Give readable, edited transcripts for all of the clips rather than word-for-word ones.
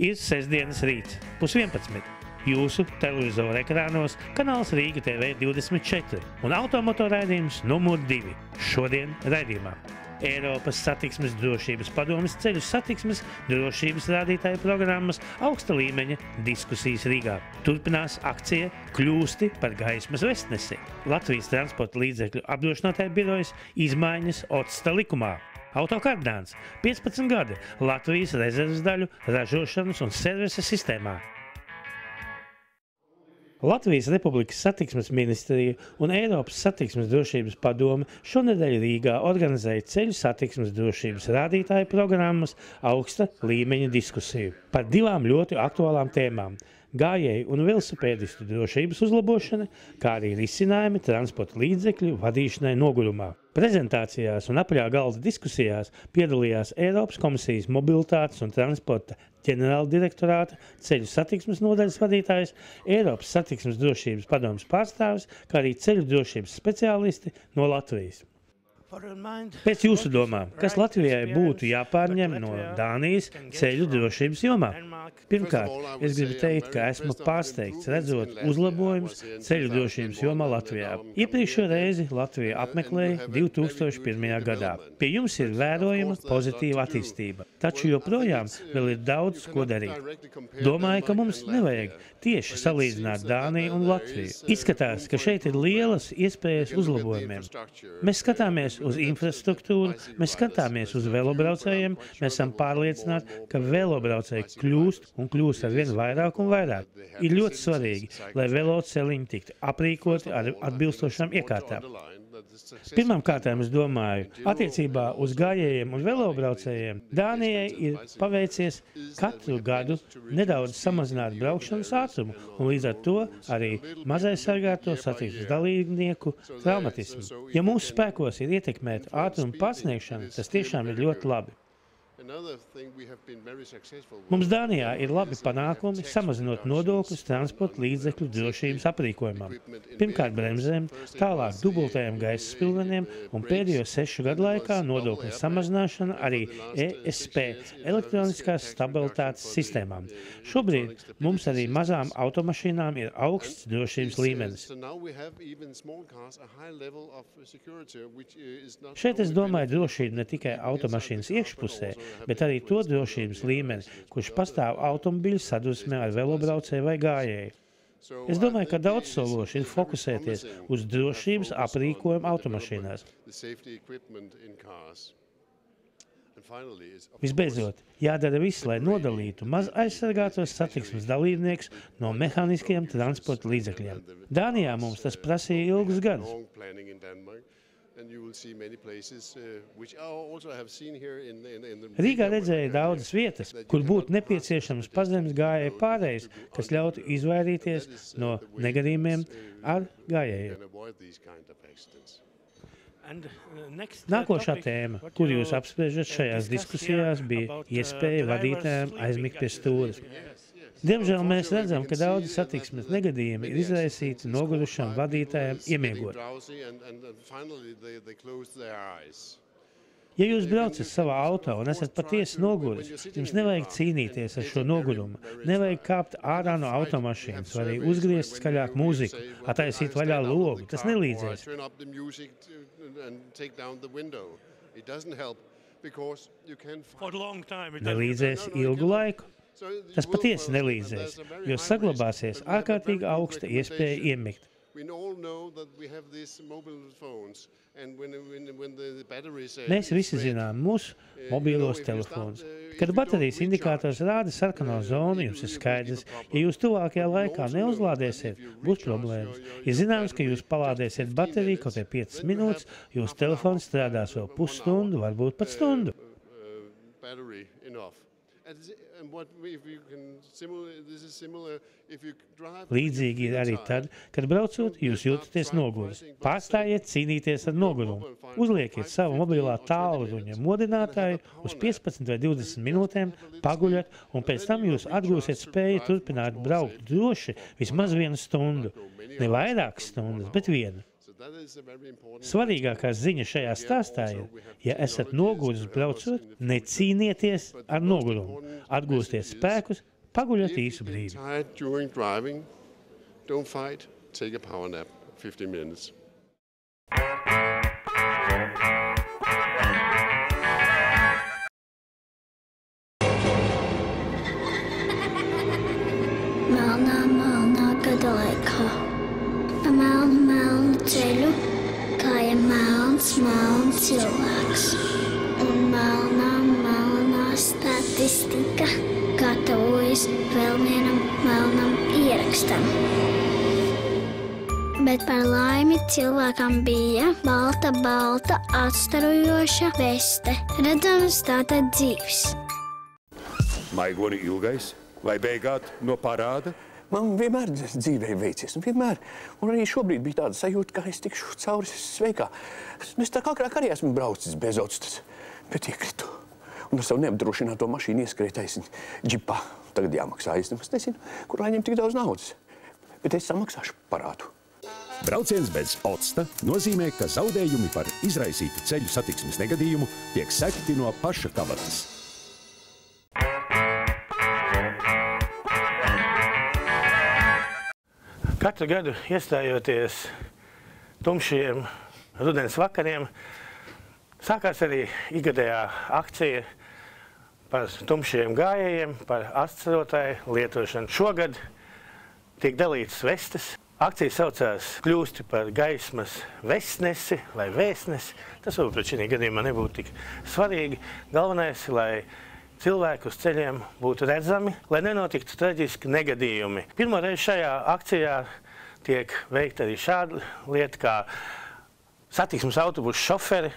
Ir sestdienas rīts, 10:11. Jūsu televizora ekrānos kanāls Rīga TV 24 un automoto raidījums numur 2. Šodien raidījumā Eiropas satiksmes drošības padomes ceļu satiksmes drošības rādītāju programmas augsta līmeņa diskusijas Rīgā. Turpinās akcija Kļūsti par gaismas vestnesi. Latvijas transporta līdzekļu apdrošinātāju birojas izmaiņas OTSTA likumā. Autokardāns 15 gadi Latvijas rezerves daļu ražošanas un servisa sistēmā. Latvijas Republikas satiksmes ministrija un Eiropas satiksmes drošības padome šonedēļ Rīgā organizēja ceļu satiksmes drošības rādītāju programmas augsta līmeņa diskusiju par 2 ļoti aktuālām tēmām – gājēju un velosipēdistu drošības uzlabošana, kā arī risinājumi transporta līdzekļu vadīšanai nogurumā. Prezentācijās un apaļā galda diskusijās piedalījās Eiropas komisijas mobilitātes un transporta ģenerāldirektorāta ceļu satiksmes nodaļas vadītājs, Eiropas satiksmes drošības padomes pārstāvis, kā arī ceļu drošības speciālisti no Latvijas. Pēc jūsu domām, kas Latvijai būtu jāpārņem no Dānijas ceļu drošības jomā? Pirmkārt, es gribu teikt, ka esmu pārsteigts redzot uzlabojumus ceļu drošības jomā Latvijā. Iepriekšējo reizi Latviju apmeklēja 2001. gadā. Pie jums ir vērojama pozitīva attīstība, taču joprojām vēl ir daudz, ko darīt. Domāju, ka mums nevajag tieši salīdzināt Dāniju un Latviju. Izskatās, ka šeit ir lielas iespējas uzlabojumiem. Mēs skatāmies uz infrastruktūru, mēs skatāmies uz velobraucējiem, mēs esam pārliecināti, ka velobraucēji kļūst un kļūst arvien vairāk un vairāk. Ir ļoti svarīgi, lai veloceliņi tiktu aprīkoti ar atbilstošām iekārtām. Pirmkārt, es domāju, attiecībā uz gājējiem un velobraucējiem Dānijai ir paveicies katru gadu nedaudz samazināt braukšanas ātrumu un līdz ar to arī mazaizsargāto satiksmes dalībnieku traumatismu. Ja mūsu spēkos ir ietekmēt ātrumu pārsniegšanu, tas tiešām ir ļoti labi. Mums Dānijā ir labi panākumi samazinot nodokļus transporta līdzekļu drošības aprīkojumam. Pirmkārt bremzēm, tālāk dubultajiem gaisa spilveniem un pēdējo 6 gadu laikā nodokļu samazināšana arī ESP elektroniskās stabilitātes sistēmām. Šobrīd mums arī mazām automašīnām ir augsts drošības līmenis. Šeit es domāju drošību ne tikai automašīnas iekšpusē, bet arī to drošības līmeni, kurš pastāv automobiļu sadursmē ar velobraucēju vai gājēju. Es domāju, ka daudzsološi ir fokusēties uz drošības aprīkojumu automašīnās. Visbeidzot, jādara viss, lai nodalītu maz aizsargātos satiksmes dalībniekus no mehāniskiem transporta līdzekļiem. Dānijā mums tas prasīja ilgus gadus. Rīgā redzēja daudzas vietas, kur būtu nepieciešams pazemes gājēju pārējais, kas ļautu izvairīties no negadījumiem ar gājējiem. Nākošā tēma, kur jūs apspriežat šajās diskusijās, bija iespēja vadītājiem aizmigt pie stūres. Diemžēl mēs redzam, ka daudzi satiksmes negadījumi ir izraisīti nogurušam vadītājiem iemiegot. Ja jūs braucat savā auto un esat patiesi noguris, jums nevajag cīnīties ar šo nogurumu, nevajag kāpt ārā no automašīnas vai arī uzgriezt skaļāk mūziku, attaisīt vaļā logu, tas nelīdzēs. Nelīdzēs ilgu laiku. Tas patiesi nelīdzēs, jo saglabāsies ārkārtīgi augsta iespēja iemigt. Mēs visi zinām mūsu mobīlos telefonus. Kad baterijas indikators rāda sarkano zonu, jums ir skaidrs, ja jūs tuvākajā laikā neuzlādēsiet, būs problēmas. Ir zināms, ka jūs palādēsiet bateriju kaut 5 minūtes, jūsu telefons strādās vēl pusstundu, varbūt pat stundu. Līdzīgi ir arī tad, kad braucot, jūs jūtaties noguris. Pārstājiet cīnīties ar nogurumu. Uzliekiet savu mobilā tālruņa modinātāju uz 15 vai 20 minūtēm, paguļat, un pēc tam jūs atgūsiet spēju turpināt braukt droši vismaz 1 stundu. Ne vairākas stundas, bet 1. Svarīgākā ziņa šajā stāstā ir, ja esat noguris braucot, necīnieties ar nogurumu, atgūsties spēkus, paguļat īsu brīdi. Tired during driving, don't fight, take a power nap, 15 minutes. Melnā, melnā gada laikā, pa melnu, melnu ceļu, kāja melns, melns cilvēks. Un melnā, melnā statistika gatavojas vēl vienam melnam ierakstam. Bet par laimi cilvēkam bija balta, atstarojoša veste, redzams tātad dzīves. Maigoni ilgais vai beigāt no parāda? Man vienmēr dzīvē veicies, vienmēr. Un arī šobrīd bija tāda sajūta, ka es tikšu cauri sveikā. Es tā kā agrāk arī esmu braucis bez otstas, bet iekritu. Un ar savu neapdrošināto mašīnu ieskrēju taisni džipā. Tagad jāmaksā, es nemaz nezinu, kur lai ņem tik daudz naudas. Bet es samaksāšu parādu. Brauciens bez octa nozīmē, ka zaudējumi par izraisītu ceļu satiksmes negadījumu tiek sekti no paša kabatas. Katru gadu iestājoties tumšiem rudens vakariem, sākās arī ikgadējā akcija par tumšiem gājējiem, par atstarotāju lietošanu. Šogad tiek dalītas vestes. Akcija saucās Kļūsti par gaismas vestnesi vai vēstnesi. Tas varbūt šī gadījumā nebūtu tik svarīgi. Galvenais, lai cilvēki uz ceļiem būtu redzami, lai nenotiktu traģiski negadījumi. Pirmo reizi šajā akcijā tiek veikta arī šāda lieta, kā satiksmes autobusu šoferi.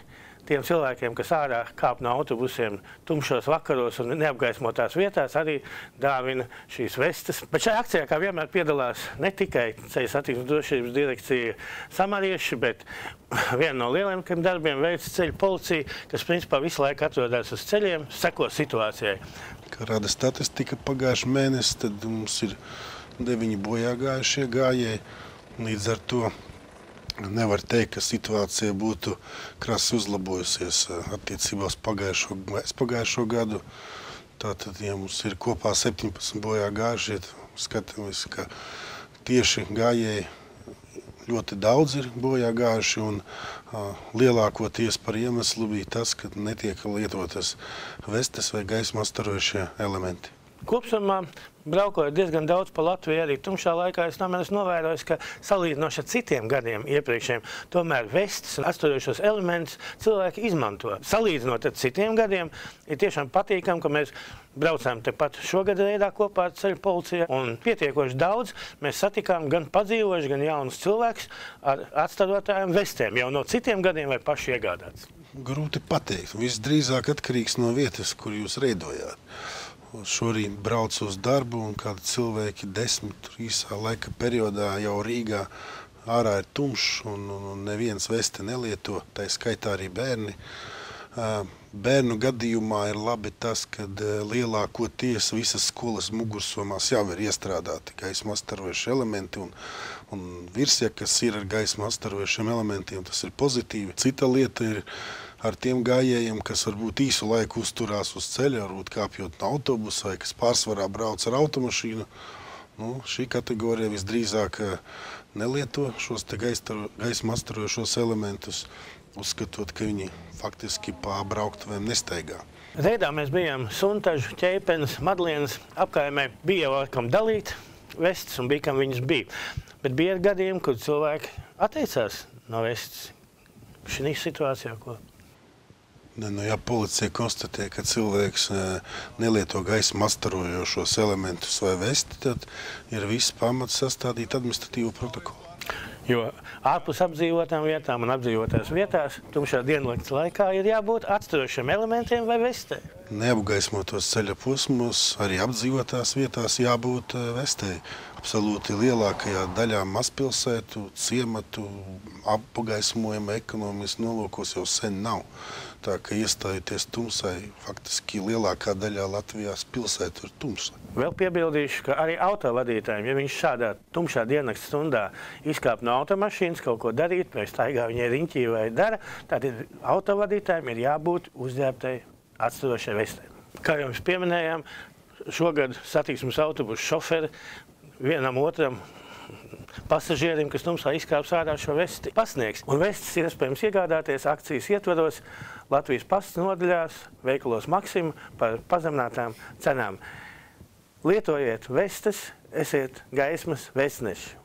Tiem cilvēkiem, kas ārā kāp no autobusiem tumšos vakaros un neapgaismotās vietās, arī dāvina šīs vestes. Bet šajā akcijā, kā vienmēr, piedalās ne tikai Ceļu satiksmes drošības direkcija samarieši, bet viena no lielākajiem darbiem veic ceļu policija, kas principā visu laiku atrodas uz ceļiem, seko situācijai. Kā rāda statistika pagājušā mēnesi, tad mums ir 9 bojā gājušie gājēji. Līdz ar to nevar teikt, ka situācija būtu krasi uzlabojusies attiecībā uz pagājušo gadu. Tātad, ja mums ir kopā 17 bojā gājušie, skatāmies, ka tieši gājēji ļoti daudz ir bojā gājuši, un lielākoties par iemeslu bija tas, ka netiek lietotas vestes vai gaismu atstarojošie elementi. Kopsumā, braukojot diezgan daudz pa Latviju, arī tumšā laikā es novēroju, ka salīdzinoši ar citiem gadiem iepriekšējiem, tomēr vestes un atstarojošos elementus cilvēki izmanto. Salīdzinot ar citiem gadiem, ir tiešām patīkami, ka mēs braucām tepat šogad reidā kopā ar ceļu policiju, un pietiekoši daudz mēs satikām gan padzīvojuši, gan jaunus cilvēkus ar atstarotājiem vestēm, jau no citiem gadiem vai paši iegādāts. Grūti pateikt. Visdrīzāk atkarīgs no vietas, kur jūs reidojāt. Šorīt braucu uz darbu, un kādi cilvēki 10 īsā laika periodā jau Rīgā ārā ir tumšs, un neviens veste nelieto, tā skaitā arī bērni. Bērnu gadījumā ir labi tas, ka lielākoties visas skolas mugursomās jau ir iestrādāti gaismu atstarojošie elementi, un virsjakas ir ar gaismu atstarojošiem elementiem. Tas ir pozitīvi. Cita lieta ir ar tiem gājējiem, kas varbūt īsu laiku uzturās uz ceļa, varbūt kāpjot no autobusa vai kas pārsvarā brauc ar automašīnu. Šī kategorija visdrīzāk nelieto šos gaismu atstarojošos elementus, uzskatot, ka viņi faktiski pa brauktuvēm nesteigā. Reidā mēs bijām Suntažu, Ķeipenes, Madlienas apkaimē. Bija jau kam dalīt vestes un bija kam viņas bija. Bet bija gadījumi, kur cilvēki atteicās no vestes. Šī situācijā, ko? Ja policija konstatē, ka cilvēks nelieto gaismu atstarojošos elementus vai vesti, tad ir viss pamats sastādīt administratīvu protokolu. Jo ārpus apdzīvotām vietām un apdzīvotās vietās tumšā dienlakts laikā ir jābūt atstarošiem elementiem vai vestē. Neapgaismotos ceļa posmos, arī apdzīvotās vietās jābūt vestē. Absolūti lielākajā daļā mazpilsētu, ciematu, apgaismojuma ekonomiskas nolūkos jau sen nav. Tā ka iestājoties tumsai, faktiski lielākā daļā Latvijās pilsētu ir tumsa. Vēl piebildīšu, ka arī autovadītājiem, ja viņš šādā tumšā diennakts stundā izkāp no automašīnas kaut ko darīt, vai staigā viņai riņķī vai dara, tad autovadītājiem ir jābūt uzģērbtai atstarošai vestē. Kā jums pieminējām, šogad satiksmes autobusu šoferi vienam otram pasažierim, kas tumsā izkāps ārā šo vesti, pasniegs. Un vestes ir iespējams iegādāties akcijas ietvaros Latvijas pastas nodaļās, veikalos Maxima par pazeminātām cenām. Lietojiet vestes, esiet gaismas vestneši.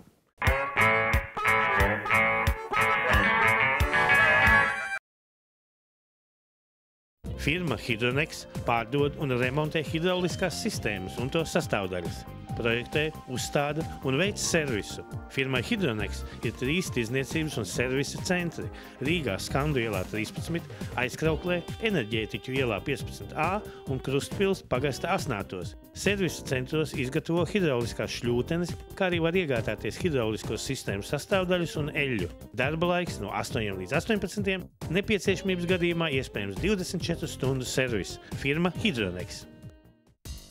Firma Hydronex pārdod un remontē hidrauliskās sistēmas un to sastāvdaļas. Projektē, uzstāda un veic servisu. Firmai Hydronex ir 3 tirdzniecības un servisa centri – Rīgā Skandu ielā 13, Aizkrauklē, Enerģētiķu ielā 15A un Krustpils pagasta Asnātos. Servisa centros izgatavo hidrauliskās šļūtenes, kā arī var iegādāties hidrauliskos sistēmu sastāvdaļas un eļļu. Darba laiks no 8 līdz 18, nepieciešamības gadījumā iespējams 24 stundu servis. Firma Hydronex.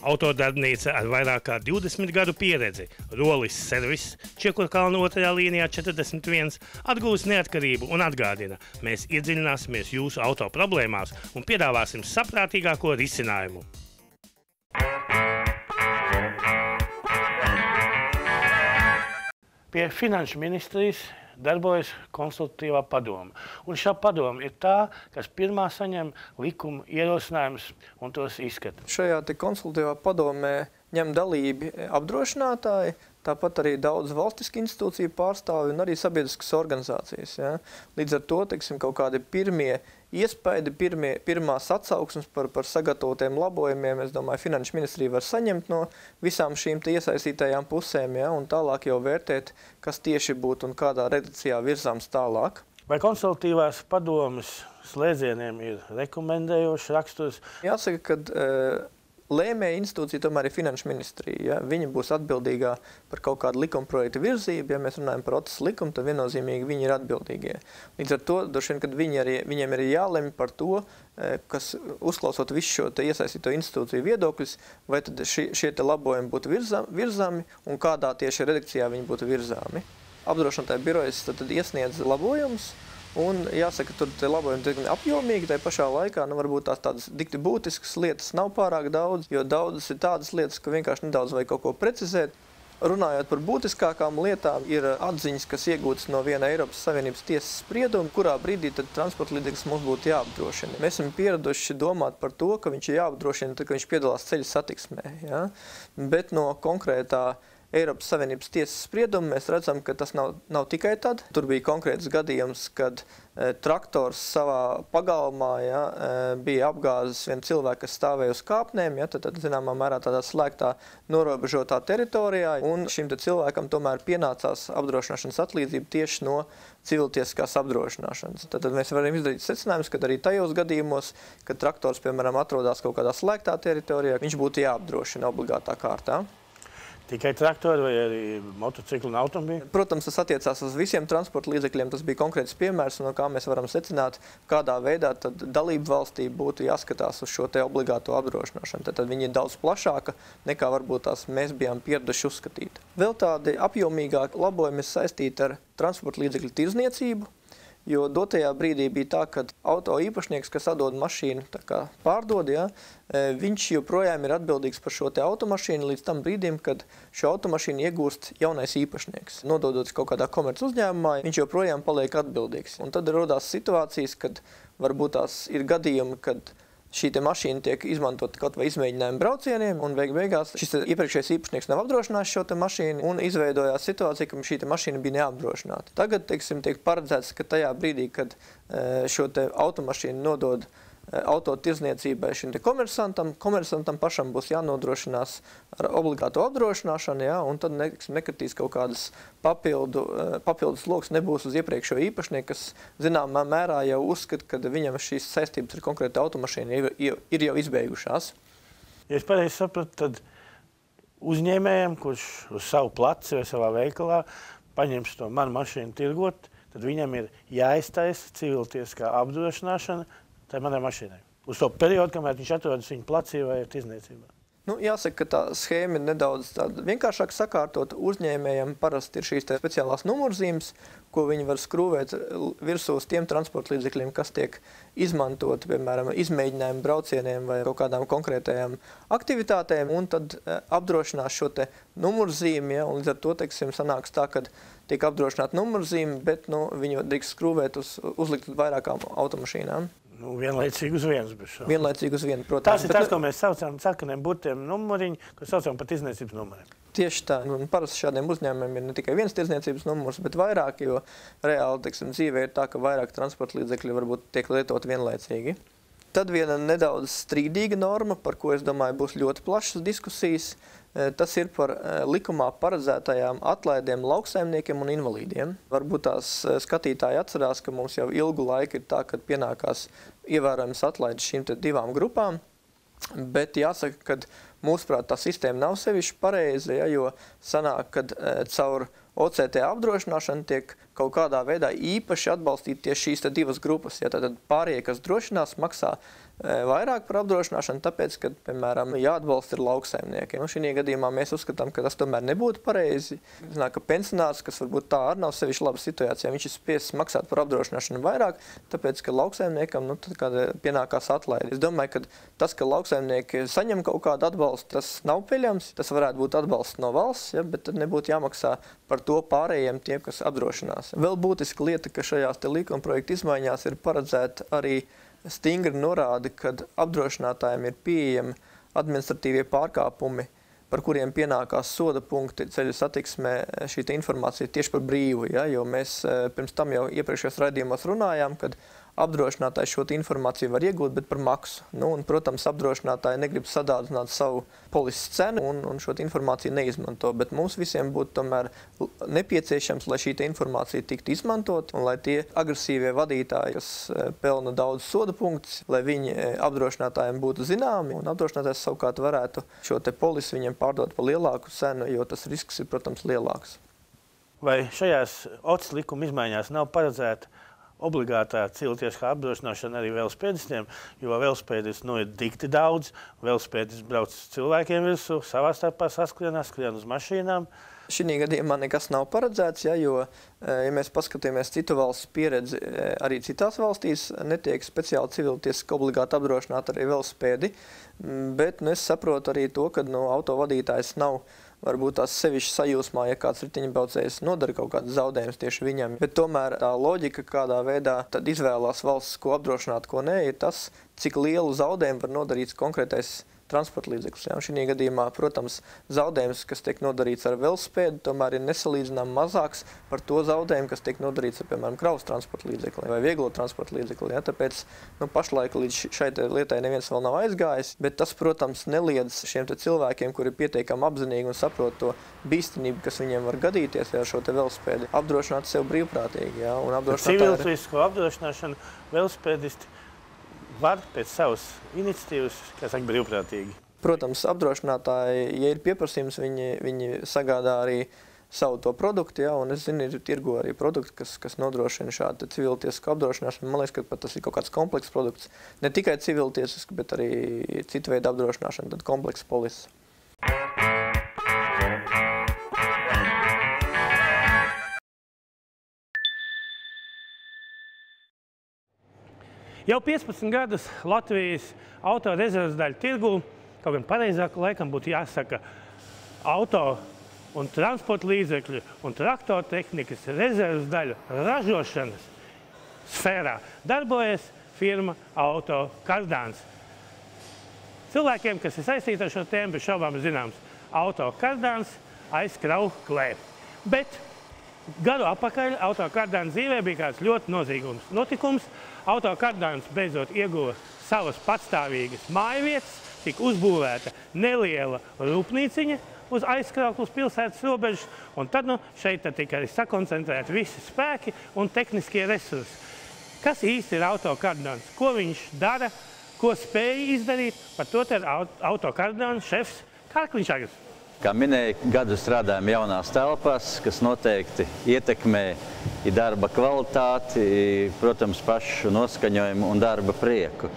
Autodarbnīca ar vairāk kā 20 gadu pieredzi, Rolis servis, Čiekurkalna 2. līnijā 41, atgūs neatkarību un atgādina. Mēs iedziļināsimies jūsu auto problēmās un piedāvāsim saprātīgāko risinājumu. Pie Finanšu ministrijas darbojas konsultatīvā padoma. Un šā padoma ir tā, kas pirmā saņem likuma ierosinājumus un tos izskata. Šajā konsultatīvā padomē ņem dalību apdrošinātāji, tāpat arī daudz valstisku institūciju pārstāvi un arī sabiedriskas organizācijas. Ja? Līdz ar to, kaut kādi pirmie iespaidi, pirmās atsauksmes par sagatavotiem labojumiem, es domāju, Finanšu ministrija var saņemt no visām šīm iesaistītajām pusēm, ja? Un tālāk jau vērtēt, kas tieši būtu un kādā redakcijā virzāms tālāk. Vai konsultatīvās padomes slēdzieniem ir rekomendējošs raksturs? Jāsaka, ka lēmēja institūcija tomēr ir Finanšu ministrija. Ja? Viņa būs atbildīgā par kaut kādu likumprojektu virzību. Ja mēs runājam par OTAS likumu, tad viennozīmīgi viņi ir atbildīgie. Līdz ar to, droši vien, kad viņiem ir jālemj par to, kas uzklausot visu šo iesaistīto institūciju viedokļus, vai tad šie labojumi būtu virzāmi un kādā tieši redakcijā viņi būtu virzāmi. Apdrošinātāju birojas tad iesniedz labojumus. Un jāsaka, tur labojumi diezgan apjomīgi, tai pašā laikā varbūt tādas dikti būtiskas lietas nav pārāk daudz, jo daudzas ir tādas lietas, ka vienkārši nedaudz vajag kaut ko precizēt. Runājot par būtiskākām lietām, ir atziņas, kas iegūtas no viena Eiropas Savienības tiesas sprieduma, kurā brīdī tad transporta līdzeklis mums būtu jāapdrošina. Mēs esam pieraduši domāt par to, ka viņš ir jāapdrošina, tad, ka viņš piedalās ceļu satiksmē. Ja? Bet no konkrētā Eiropas Savienības tiesas spriedumu mēs redzam, ka tas nav tikai tad. Tur bija konkrēts gadījums, kad traktors savā pagalmā bija apgāzis vienu cilvēku, kas stāvēja uz kāpnēm, tad zināmā mērā tādā slēgtā norobežotā teritorijā. Un šim cilvēkam tomēr pienācās apdrošināšanas atlīdzība tieši no civiltiesiskās apdrošināšanas. Tad mēs varam izdarīt secinājumus, ka arī tajos gadījumos, kad traktors, piemēram, atrodas kaut kādā slēgtā teritorijā, viņš būtu jāapdrošina obligātā kārtā. Tikai traktori vai arī motocikli un automobīļi? Protams, tas attiecās uz visiem transporta līdzekļiem. Tas bija konkrēts piemērs, no kā mēs varam secināt, kādā veidā tad dalību valstī būtu jāskatās uz šo te obligāto apdrošināšanu. Tad viņi ir daudz plašāka, nekā varbūt tās mēs bijām pieraduši uzskatīt. Vēl tādi apjomīgāki labojumi ir saistīti ar transporta līdzekļu tirdzniecību, jo dotajā brīdī bija tā, ka auto īpašnieks, kas atdod mašīnu pārdod, viņš joprojām ir atbildīgs par šo te automašīnu līdz tam brīdim, kad šo automašīnu iegūst jaunais īpašnieks. Nododot kaut kādā komerc uzņēmumā, viņš joprojām paliek atbildīgs. Un tad rodās situācijas, kad varbūt tās ir gadījumi, kad šī te mašīna tiek izmantot kaut vai izmēģinājumu braucieniem, un beigās šis iepriekšējais īpašnieks nav apdrošinājis šo te mašīnu, un izveidojās situācija, ka šī te mašīna bija neapdrošināta. Tagad, tiek paredzēts, ka tajā brīdī, kad šo te automašīnu nodod autotirdzniecībai šim te komersantam pašam būs jānodrošinās ar obligāto apdrošināšanu, un tad nekritīs kaut kādas papildus loks nebūs uz iepriekšējo īpašnieku, kas zināmā mērā jau uzskata, ka viņam šīs saistības ar konkrētu automašīnu ir jau izbeigušās. Ja es pareizi sapratu, tad uzņēmējiem, kurš uz savu placi vai savā veikalā paņems to manu mašīnu tirgot, tad viņam ir jāiztaisa civiltiesiskā apdrošināšana tai manai mašīnai. Uz to periodu, kamēr viņš atrodas viņa placī vai tirdzniecībā. Jāsaka, ka tā schēma ir nedaudz vienkāršāk sakārtot. Uzņēmējiem parasti ir šīs speciālās numurzīmes, ko viņi var skrūvēt virsū uz tiem transporta līdzekļiem, kas tiek izmantot, piemēram, izmēģinājumu braucieniem vai kaut kādām konkrētajām aktivitātēm, un tad apdrošinās šo te numurzīmi, ja, un līdz ar to, teiksim, sanāks tā, kad tiek apdrošināta numurzīme, bet viņu drīkst skrūvēt uzlikt vairākām automašīnām. Vienlaicīgi uz vienas, bez šā. Vienlaicīgi uz vienu, protams. Tas ir tas, ko mēs saucam sarkaniem burtiem numuriņi, ko saucam pat tirdzniecības numuriem. Tieši tā. Parasti šādiem uzņēmumiem ir ne tikai viens tirdzniecības numurs, bet vairāk, jo reāli, teiksim, dzīvē ir tā, ka vairāk transporta līdzekļi varbūt tiek lietot vienlaicīgi. Tad viena nedaudz strīdīga norma, par ko, es domāju, būs ļoti plašas diskusijas. Tas ir par likumā paredzētajām atlaidēm lauksaimniekiem un invalīdiem. Varbūt tās skatītāji atcerās, ka mums jau ilgu laiku ir tā, kad pienākās ievērojams atlaides šīm te divām grupām, bet jāsaka, ka mūsuprāt tā sistēma nav sevišķi pareiza, ja, jo sanāk, kad caur OCT apdrošināšanu tiek kaut kādā veidā īpaši atbalstīt tieši šīs divas grupas. Ja, tad pārējie, kas drošinās, maksā vairāk par apdrošināšanu, tāpēc, ka, piemēram, jāatbalsta ir lauksaimniekiem. Šī gadījumā mēs uzskatām, ka tas tomēr nebūtu pareizi. Zināt, ka pensionārs, kas varbūt tā arī nav sevišķi laba situācijā, viņš ir spiests maksāt par apdrošināšanu vairāk, tāpēc, ka lauksaimniekam pienākās atlaidi. Es domāju, ka tas, ka lauksaimnieki saņem kaut kādu atbalstu, tas nav pieļams. Tas varētu būt atbalsts no valsts, ja, bet tad nebūtu jāmaksā par to pārējiem tiem, kas apdrošinās. Vēl būtiska lieta, ka šajās likumprojekta izmaiņās ir paredzēta arī stingri norādi, kad apdrošinātājiem ir pieejami administratīvie pārkāpumi, par kuriem pienākās soda punkti ceļu satiksmē, šī informācija tieši par brīvu, ja, jo mēs pirms tam jau iepriekšējos raidījumos runājām, kad apdrošinātājs šo informāciju var iegūt, bet par maksu. Un, protams, apdrošinātāji negrib sadārdzināt savu polises cenu un šo informāciju neizmanto, bet mums visiem būtu tomēr nepieciešams, lai šī informācija tiktu izmantot un lai tie agresīvie vadītāji, kas pelna daudz soda punktus, lai viņi apdrošinātājiem būtu zināmi un apdrošinātājs savukārt varētu šo te polisi viņiem pārdot par lielāku cenu, jo tas risks ir, protams, lielāks. Vai šajās OCS likuma izmaiņās nav paredzēta obligātā cilvēciskā apdrošināšana arī velosipēdistiem, jo velosipēdisti ir dikti daudz, velosipēdisti brauc cilvēkiem virsū, savā starpā saskrienās, skrien uz mašīnām. Šī gadījumā nekas nav paredzēts, ja, jo, ja mēs paskatāmies citu valstu pieredzi, arī citās valstīs netiek speciāli civiltiesiski obligāti apdrošināt arī velosipēdi, bet es saprotu arī to, ka autovadītājs nav varbūt tās sevišķi sajūsmā, ja kāds riteņbraucējs nodara kaut kādas zaudējumus tieši viņam. Bet tomēr tā loģika, kādā veidā tad izvēlās valsts, ko apdrošināt, ko nē, ir tas, cik lielu zaudējumu var nodarīt konkrētais transporta līdzeklis. Ja? Šī gadījumā, protams, zaudējums, kas tiek nodarīts ar velosipēdu, tomēr ir nesalīdzinām mazāks par to zaudējumu, kas tiek nodarīts ar, piemēram, kravas transporta līdzekli vai vieglo transporta līdzekli. Ja? Tāpēc pašlaik līdz šai lietai neviens vēl nav aizgājis, bet tas, protams, neliedz šiem cilvēkiem, kuri ir pietiekami apzinīgi un saprot to bīstamību, kas viņiem var gadīties ar šo velosipēdu, apdrošināt sev brīvprātīgi. Ja? Civiltisko apdrošināšanu velosipēdisti var pēc savas iniciatīvas, kā saka, brīvprātīgi. Protams, apdrošinātāji, ja ir pieprasījums, viņi sagādā arī savu to produktu, ja, un es zinu, ir tirgo arī produkti, kas nodrošina šādu civiltiesku apdrošināšanu. Man liekas, ka tas ir kaut kāds komplekss produkts. Ne tikai civiltiesku, bet arī citu veidu apdrošināšana, tad komplekss polises. Jau 15 gadus Latvijas auto rezerves daļu tirgū, kaut gan pareizāk laikam būtu jāsaka, auto un transporta līdzekļu un traktoru tehnikas rezerves daļu ražošanas sfērā darbojas firma Auto Kardāns. Cilvēkiem, kas ir saistīti ar šo tēmu, bez šaubām zināms, Auto Kardāns aizkrauklē. Bet gadu atpakaļ Auto Kardāna dzīvē bija kāds ļoti nozīgums notikums. Auto Kardāns beidzot ieguva savas patstāvīgas mājvietas, tika uzbūvēta neliela rūpnīciņa uz aizkrauklas pilsētas robežas, un tad šeit tika arī sakoncentrēti visi spēki un tehniskie resursi. Kas īsti ir Auto Kardāns? Ko viņš dara? Ko spēja izdarīt? Par to ir Auto Kardāna šefs Kārkliņš Agrs. Kā minēju, gadu strādājam jaunās telpās, kas noteikti ietekmē darba kvalitāti, protams, pašu noskaņojumu un darba prieku.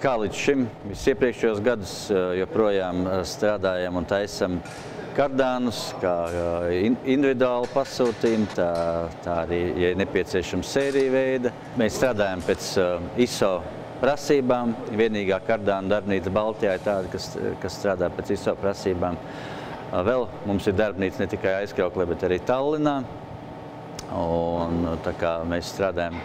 Kā līdz šim, visiepriekšējos gadus joprojām strādājam un taisam kardānus, kā individuāli pasūtījumi, tā arī, ja nepieciešams, sērija veida. Mēs strādājam pēc ISO prasībām. Vienīgā kardānu darbnīca Baltijā ir tāda, kas strādā pēc ISO prasībām. Vēl mums ir darbnīca ne tikai Aizkrauklē, bet arī Tallinā. Un tā kā mēs strādājam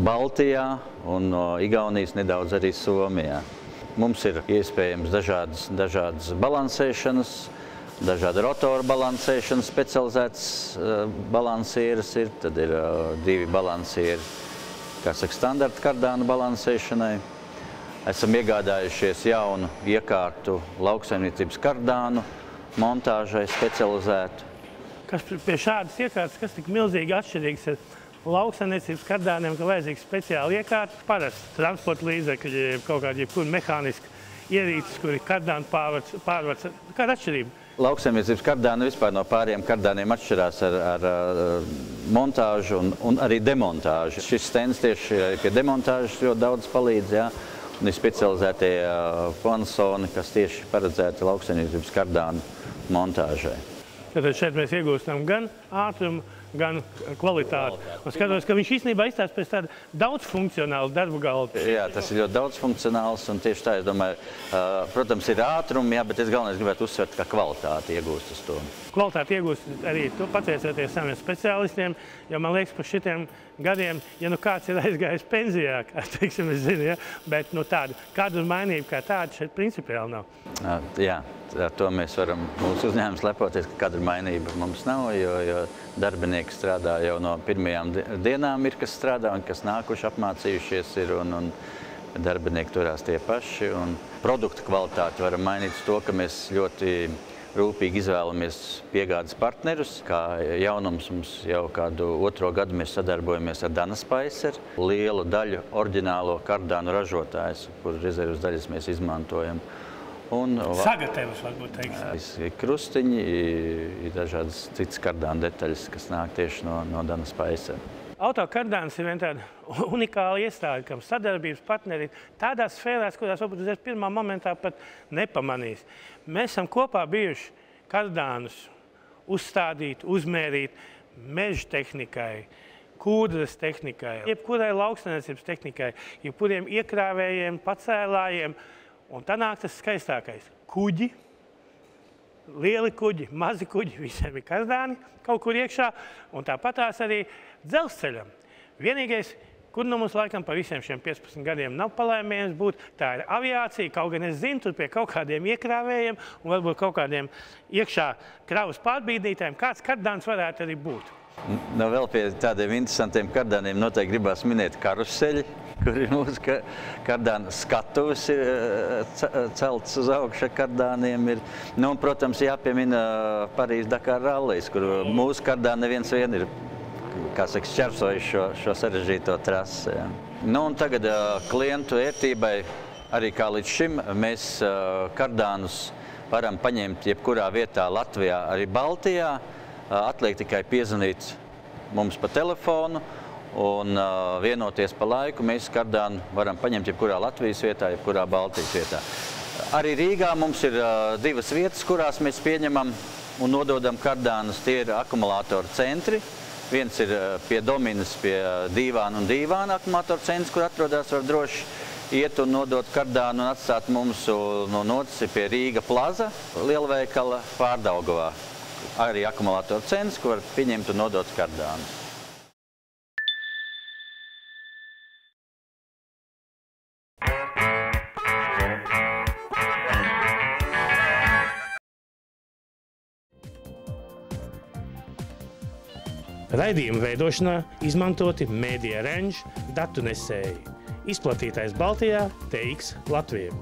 Baltijā un no Igaunijas nedaudz arī Somijā. Mums ir iespējams dažādas balansēšanas, dažādi rotoru balansēšanas, specializētas balansieras ir, tad ir 2 balansieri, kā saka, standarta kardānu balansēšanai. Esam iegādājušies jaunu iekārtu lauksaimniecības kardānu montāžai specializētu. Kas pie šādas iekārtas, kas tik milzīgi atšķirīgs ir lauksaimniecības kardāniem, ka vajadzīgs speciāli iekārtas, parasti transporta līdzekļi, kaut kādi jebkuri mehāniski ierīces, kuri kardānu pārvads. Kāda atšķirība? Lauksaimniecības kardāni vispār no pāriem kardāniem atšķirās ar montāžu un arī demontāžu. Šis stends tieši pie demontāžas ļoti daudz palīdz, jā. Un ir specializētie konsoni, kas tieši paredzēti lauksaimniecības kardānu montāžai. Tātad šeit mēs iegūstam gan ātrumu, gan kvalitāti. Un skatos, ka viņš īstenībā izstāsta pēc tāda daudzfunkcionāla darba galda. Jā, tas ir ļoti daudzfunkcionāls un tieši tā, es domāju, protams, ir ātrumi, jā, bet es galvenais gribētu uzsvert, ka kvalitāti iegūst uz to. Kvalitāti iegūst arī to pateicoties saviem speciālistiem, jo man liekas, par šitiem gadiem, ja nu kāds ir aizgājis pensijā, kā teiksim, es zinu, ja, bet nu tāda kadru mainība kā tāda šeit principiāli nav. Jā, ar to mēs varam mūsu uzņēmums lepoties, ka kadru mainība mums nav, jo darbinieki strādā jau no pirmajām dienām ir, kas strādā un kas nākuši apmācījušies ir un darbinieki turās tie paši. Un produktu kvalitāti varam mainīt uz to, ka mēs ļoti rūpīgi izvēlamies piegādes partnerus. Kā jaunums mums jau kādu 2. gadu mēs sadarbojamies ar Dana Spicer, lielu daļu oriģinālo kardānu ražotājus, kur rezervas daļas mēs izmantojam. Sagatavus, varbūt teiks. Ir krustiņi, ir dažādas citas kardānu detaļas, kas nāk tieši no Dana Spicer. Autokardāns ir viena tāda unikāla iestāde, kam sadarbības partneri tādās sfērās, kurās varbūt uzreiz pirmā momentā pat nepamanīs. Mēs esam kopā bijuši kardānus uzstādīt, uzmērīt meža tehnikai, kūdras tehnikai, jebkurai lauksaimniecības tehnikai, jebkuriem iekrāvējiem, pacēlājiem. Un tā nāk tas skaistākais. Kuģi, lieli kuģi, mazi kuģi, visiem ir kardāni kaut kur iekšā, un tāpatās arī dzelzceļam. Vienīgais, kur nu mums laikam pa visiem šiem 15 gadiem nav palaimējums būt, tā ir aviācija, kaut gan es zinu, tur pie kaut kādiem iekrāvējiem un varbūt kaut kādiem iekšā kravas pārbīdītājiem, kāds kardāns varētu arī būt. Vēl pie tādiem interesantiem kardāniem noteikti gribās minēt karuseļi, kur ir mūsu kardāna skatuves celts uz augšu kardāniem. Nu, un, protams, jāpiemina Parīzes-Dakar rallijs, kur mūsu kardāni neviens vien ir, kā saka, šķērsojuši šo sarežģīto trasi. Jā. Nu, un tagad klientu ērtībai, arī kā līdz šim, mēs kardānus varam paņemt jebkurā vietā Latvijā, arī Baltijā. Atliek tikai piezvanīt mums pa telefonu un vienoties pa laiku. Mēs kardānu varam paņemt jebkurā Latvijas vietā, jebkurā Baltijas vietā. Arī Rīgā mums ir 2 vietas, kurās mēs pieņemam un nododam kardānus. Tie ir akumulātoru centri. Viens ir pie Dominas, pie Dīvāna un Dīvāna akumulātoru centrs, kur atrodas, var droši iet un nodot kardānu un atstāt mums. Un otrs ir pie Rīga Plaza, lielveikala Pārdaugavā. Arī akumulātoru centrs, kur var pieņemt un nodot kardānus. Raidījuma veidošanā izmantoti Media Range datu nesēji. Izplatītājs Baltijā TX Latvija.